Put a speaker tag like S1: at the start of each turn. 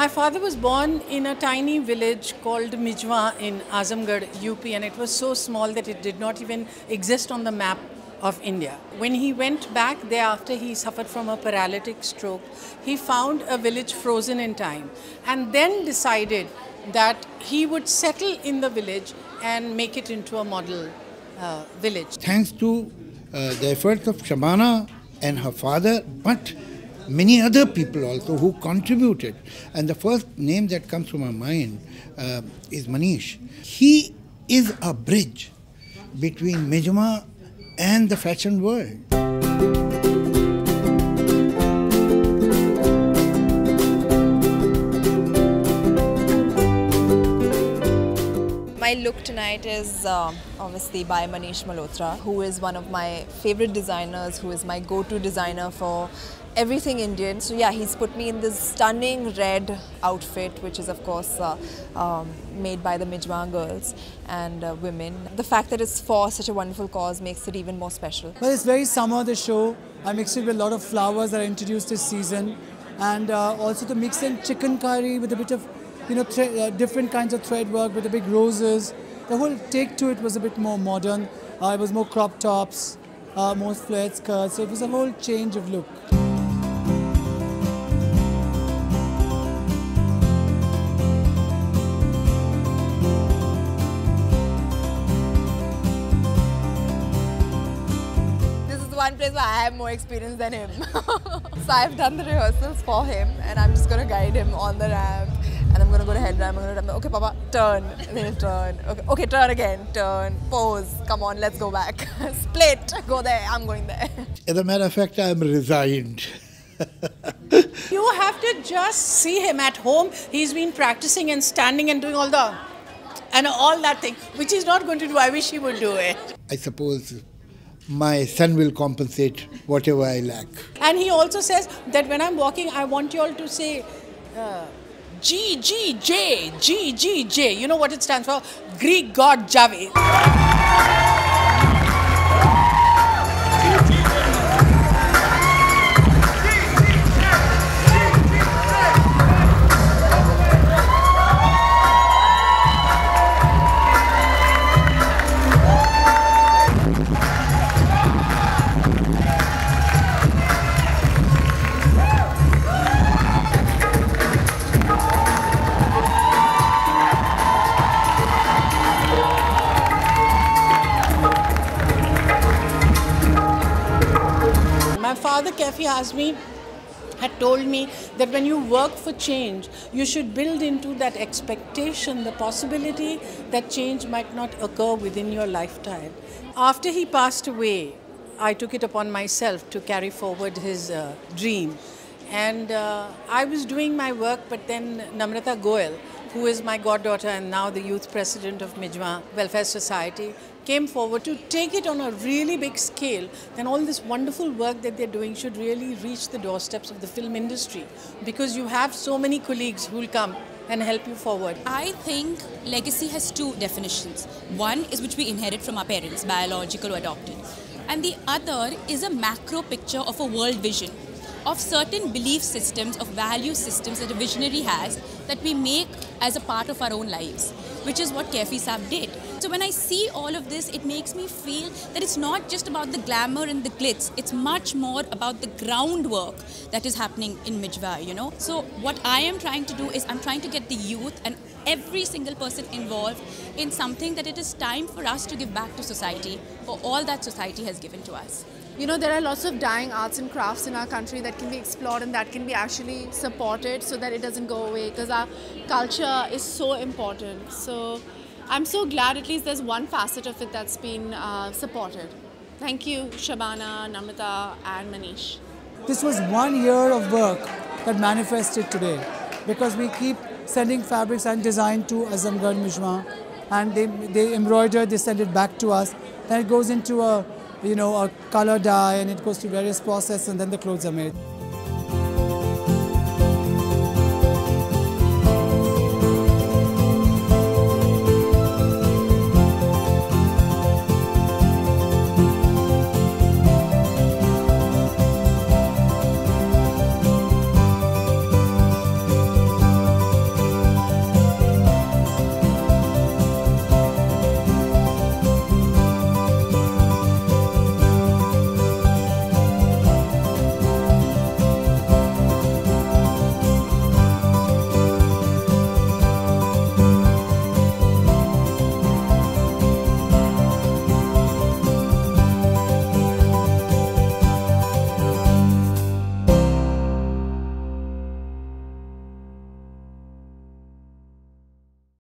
S1: My father was born in a tiny village called Mijwa in Azamgarh, UP, and it was so small that it did not even exist on the map of India. When he went back thereafter, he suffered from a paralytic stroke. He found a village frozen in time and then decided that he would settle in the village and make it into a model village.
S2: Thanks to the efforts of Shabana and her father, but many other people also who contributed. And the first name that comes to my mind is Manish. He is a bridge between Mijma and the fashion world.
S3: My look tonight is obviously by Manish Malhotra, who is one of my favorite designers, who is my go-to designer for everything Indian. So yeah, he's put me in this stunning red outfit, which is of course made by the Mijwa girls and women. The fact that it's for such a wonderful cause makes it even more special.
S4: Well, it's very summer, the show. I mixed it with a lot of flowers that are introduced this season, and also to mix in chicken curry with a bit of different kinds of thread work with the big roses. The whole take to it was a bit more modern. It was more crop tops, more flared skirts. So it was a whole change of look.
S3: This is the one place where I have more experience than him. So I've done the rehearsals for him, and I'm just going to guide him on the ramp. And I'm going to go to head ramp, I'm going to tell him, okay, Papa, turn, and then turn. Okay, turn again, turn, pose, come on, let's go back. Split, go there, I'm going there.
S2: As a matter of fact, I am resigned.
S1: You have to just see him at home. He's been practicing and standing and doing all that thing, which he's not going to do. I wish he would do it.
S2: I suppose my son will compensate whatever I lack.
S1: And he also says that when I'm walking, I want you all to say, GGJ, GGJ. You know what it stands for? Greek God Javed. My father, Kaifi Azmi, had told me that when you work for change, you should build into that expectation the possibility that change might not occur within your lifetime. After he passed away, I took it upon myself to carry forward his dream. And I was doing my work, but then Namrata Goyal, who is my goddaughter and now the youth president of Mijwa Welfare Society, came forward to take it on a really big scale. Then all this wonderful work that they're doing should really reach the doorsteps of the film industry, because you have so many colleagues who will come and help you forward.
S5: I think legacy has two definitions. One is which we inherit from our parents, biological or adopted. And the other is a macro picture of a world vision, of certain belief systems, of value systems that a visionary has that we make as a part of our own lives, which is what Kaifi Saab did. So when I see all of this, it makes me feel that it's not just about the glamour and the glitz, it's much more about the groundwork that is happening in Mijwa, you know. So what I am trying to do is I'm trying to get the youth and every single person involved in something that it is time for us to give back to society for all that society has given to us.
S6: You know, there are lots of dying arts and crafts in our country that can be explored and that can be actually supported so that it doesn't go away, because our culture is so important. So I'm so glad at least there's one facet of it that's been supported. Thank you, Shabana, Namrata and Manish.
S4: This was 1 year of work that manifested today, because we keep sending fabrics and design to Azamgarh Mijwa, and they embroider, they send it back to us. Then it goes into a color dye, and it goes through various processes, and then the clothes are made.